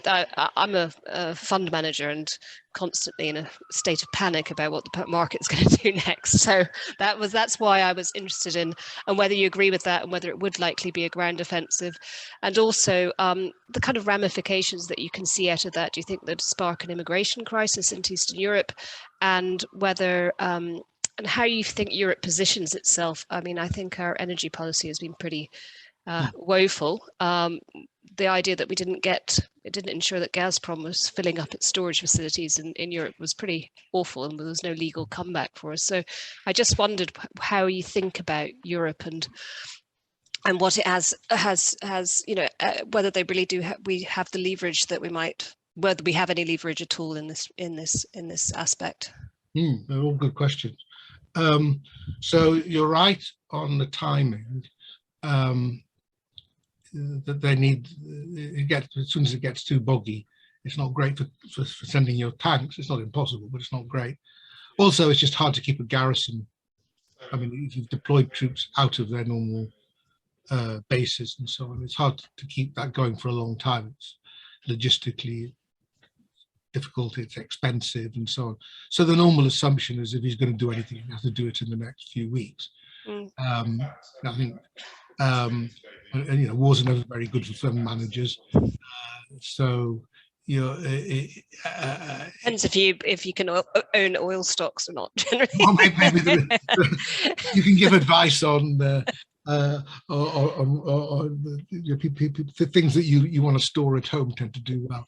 I'm a fund manager and constantly in a state of panic about what the market's going to do next. So that's why I was interested in, and whether you agree with that, and whether it would likely be a ground offensive, and also the kind of ramifications that you can see out of that. Do you think that'd spark an immigration crisis into Eastern Europe, and whether and how you think Europe positions itself? I mean, I think our energy policy has been pretty woeful. The idea that it didn't ensure that Gazprom was filling up its storage facilities in Europe was pretty awful, and there was no legal comeback for us. So I just wondered how you think about Europe and what it has whether they really do we have the leverage that we might, whether we have any leverage at all in this aspect. They're all good questions. So you're right on the timing. That they need, as soon as it gets too boggy, it's not great for sending your tanks. It's not impossible, but it's not great. Also, it's just hard to keep a garrison. I mean, if you've deployed troops out of their normal bases and so on, it's hard to keep that going for a long time. It's logistically difficult, it's expensive and so on. So the normal assumption is if he's going to do anything, he has to do it in the next few weeks. I think wars are never very good for fund managers. So Depends if you can own oil stocks or not. Generally, well, maybe you can give advice on the things that you want to store at home tend to do well.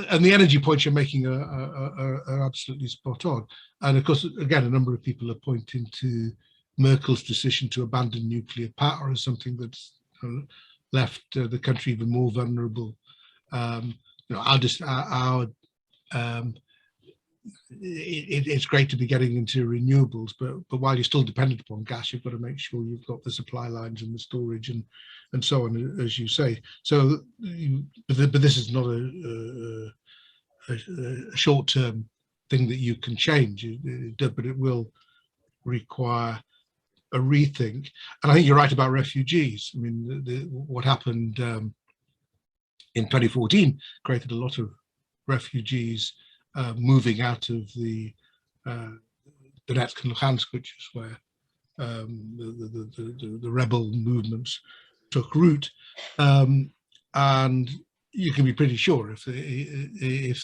And the energy points you're making are absolutely spot on. And of course, again, a number of people are pointing to Merkel's decision to abandon nuclear power as something that's left the country even more vulnerable. It's great to be getting into renewables, but while you're still dependent upon gas, you've got to make sure you've got the supply lines and the storage and so on, as you say. So, but this is not a short-term thing that you can change, but it will require a rethink. And I think you're right about refugees. I mean, what happened in 2014 created a lot of refugees moving out of the Donetsk and Luhansk, which is where the rebel movements took root. And you can be pretty sure if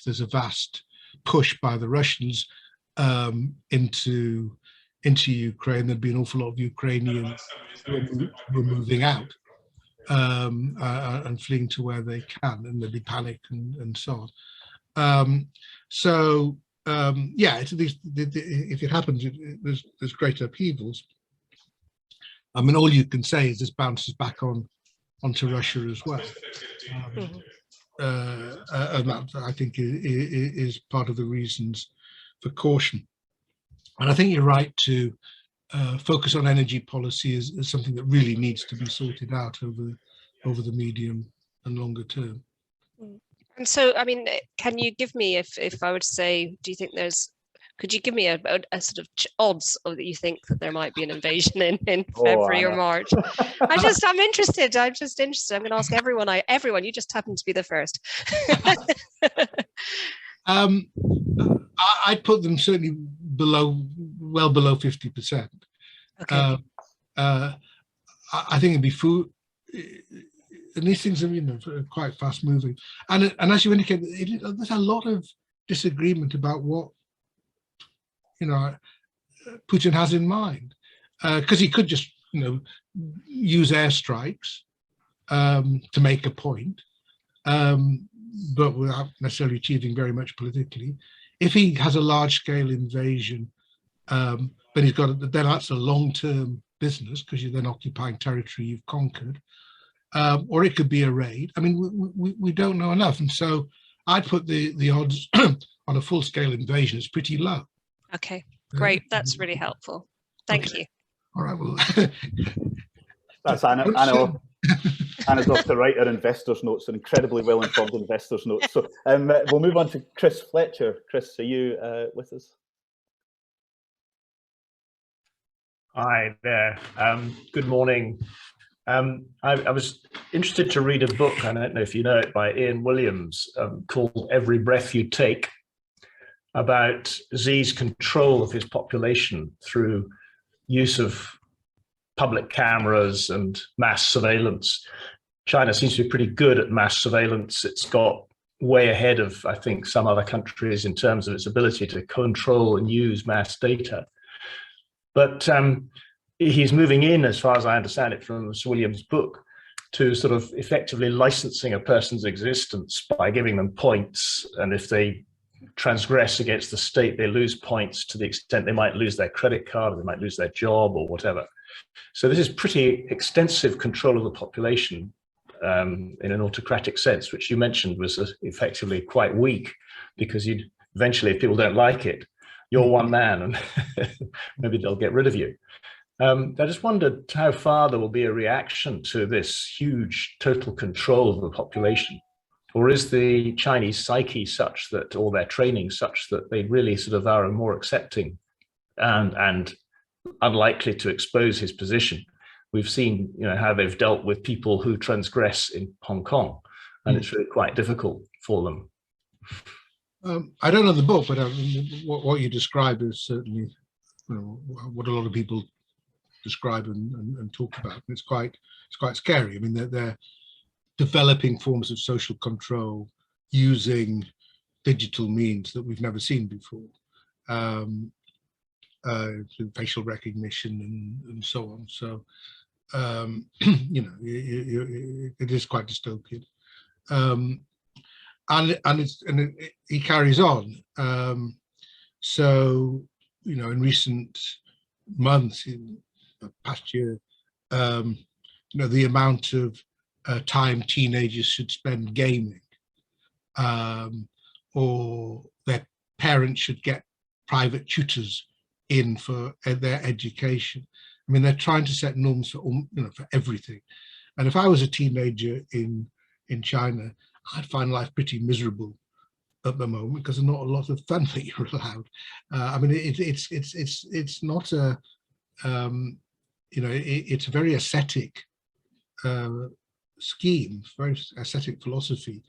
there's a vast push by the Russians into Ukraine, there'd be an awful lot of Ukrainians who were moving out and fleeing to where they can, and there'd be panic and so on. Yeah, if it happens, there's great upheavals. I mean, all you can say is this bounces back onto Russia as well. And that, I think, is part of the reasons for caution. And I think you're right to focus on energy policy as something that really needs to be sorted out over the medium and longer term. And so, I mean, can you give me, if I would say, do you think could you give me a sort of odds of that you think that there might be an invasion in February or March? I'm interested. I'm going to ask everyone. You just happen to be the first. I'd put them certainly well below 50%. Okay. I think it'd be food. And these things are, quite fast moving. And as you indicate, there's a lot of disagreement about what, Putin has in mind. Because he could just, use airstrikes to make a point, but without necessarily achieving very much politically. If he has a large-scale invasion, then then that's a long-term business, because you're then occupying territory you've conquered. Or it could be a raid. I mean, we don't know enough, and so I'd put the odds on a full-scale invasion as pretty low. Okay, great. That's really helpful. Thank you. All right. Well, that's Anna. Anna's off to write her investors' notes, an incredibly well-informed investors' notes. So we'll move on to Chris Fletcher. Chris, are you with us? Hi there. Good morning. I was interested to read a book, I don't know if you know it, by Ian Williams, called Every Breath You Take, about Xi's control of his population through use of public cameras and mass surveillance. China seems to be pretty good at mass surveillance. It's got way ahead of, I think, some other countries in terms of its ability to control and use mass data. But he's moving in, as far as I understand it from Sir William's book, to sort of effectively licensing a person's existence by giving them points. And if they transgress against the state, they lose points to the extent they might lose their credit card, or they might lose their job or whatever. So this is pretty extensive control of the population in an autocratic sense, which you mentioned was effectively quite weak, because eventually, if people don't like it, you're one man and maybe they'll get rid of you. I just wondered how far there will be a reaction to this huge total control of the population. Or is the Chinese psyche such that, or their training such that they really sort of are more accepting and unlikely to expose his position? We've seen, how they've dealt with people who transgress in Hong Kong, and it's really quite difficult for them. I don't know the book, but what you described is certainly what a lot of people describe and talk about. And it's quite scary. I mean, they're developing forms of social control using digital means that we've never seen before, through facial recognition and so on. So, you know, it is quite dystopian. And he carries on. So, you know, in recent months, in the past year, you know, the amount of time teenagers should spend gaming, or their parents should get private tutors in for their education. I mean, they're trying to set norms for, you know, for everything. And if I was a teenager in China, I'd find life pretty miserable at the moment because there's not a lot of fun that you're allowed. I mean, it's not a, you know, it's a very ascetic scheme, very ascetic philosophy.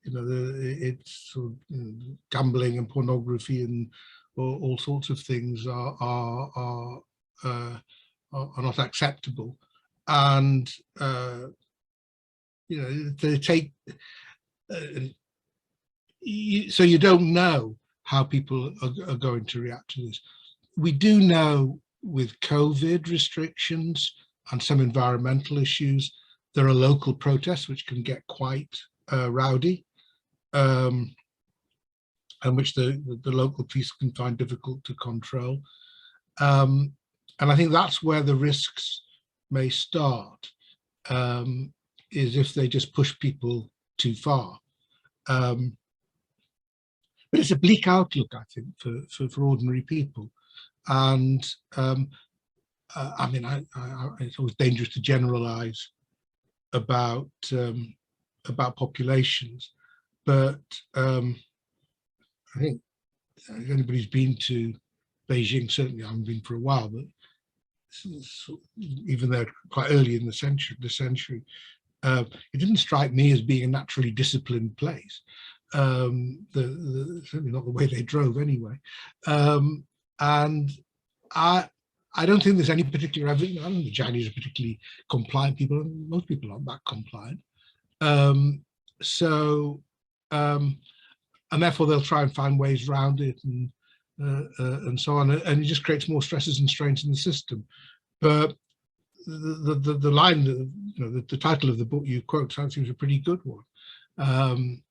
You know, it's sort of, you know, gambling and pornography and all sorts of things are not acceptable, and you know, they take. So you don't know how people are going to react to this. We do know with COVID restrictions and some environmental issues, there are local protests which can get quite rowdy, and which the local police can find difficult to control. And I think that's where the risks may start, is if they just push people too far. But it's a bleak outlook, I think, for ordinary people. And I mean, it's always dangerous to generalize about populations, but I think if anybody's been to Beijing, certainly I haven't been for a while, but even though quite early in the century, it didn't strike me as being a naturally disciplined place. Certainly not the way they drove anyway. And I don't think there's any particular evidence. I don't think the Chinese are particularly compliant people. Most people aren't that compliant. And therefore they'll try and find ways around it and so on. And it just creates more stresses and strains in the system. But the line, you know, the title of the book you quote seems a pretty good one. And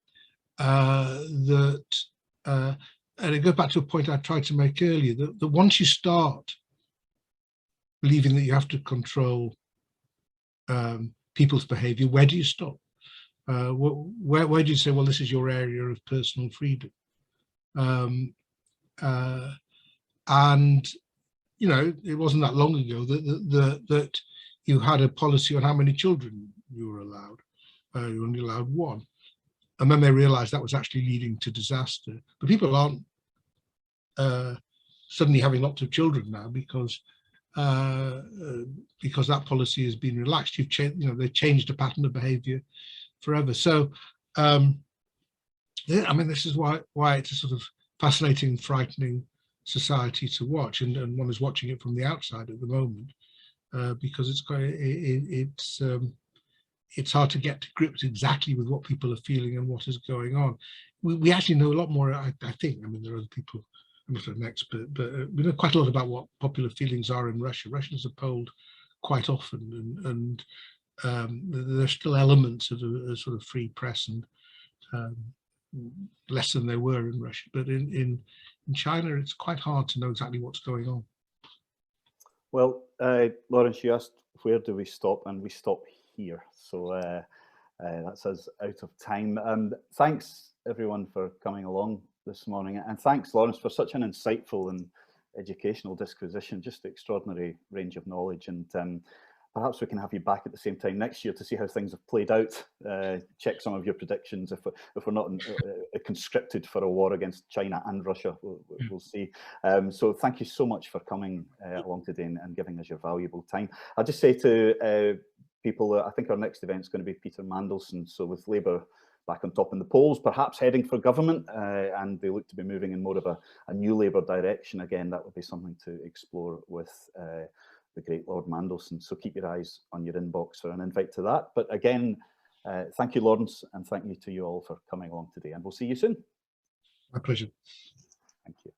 it goes back to a point I tried to make earlier, that once you start believing that you have to control people's behavior, where do you stop? Where do you say, well, this is your area of personal freedom? And you know, it wasn't that long ago that you had a policy on how many children you were allowed. You only allowed one. And then they realized that was actually leading to disaster. But people aren't suddenly having lots of children now because that policy has been relaxed. You've changed, you know, they've changed the pattern of behavior forever. So, yeah, I mean, this is why it's a sort of fascinating and frightening society to watch, and one is watching it from the outside at the moment, because it's hard to get to grips exactly with what people are feeling and what is going on. We actually know a lot more, I think. I mean, there are other people, I'm not an expert, but we know quite a lot about what popular feelings are in Russia. Russians are polled quite often, and there's still elements of a sort of free press, and less than there were in Russia. But in China, it's quite hard to know exactly what's going on. Well, Lawrence, you asked where do we stop, and we stop here. So that's us out of time. Thanks everyone for coming along this morning, and thanks Lawrence for such an insightful and educational disquisition, just an extraordinary range of knowledge, and perhaps we can have you back at the same time next year to see how things have played out, check some of your predictions. If we're not conscripted for a war against China and Russia, we'll see. So thank you so much for coming along today and giving us your valuable time. I'll just say to people, I think our next event is going to be Peter Mandelson. So with Labour back on top in the polls, perhaps heading for government, and they look to be moving in more of a new Labour direction again, that would be something to explore with the great Lord Mandelson. So keep your eyes on your inbox for an invite to that. But again, thank you, Lawrence, and thank you to you all for coming along today, and we'll see you soon. My pleasure. Thank you.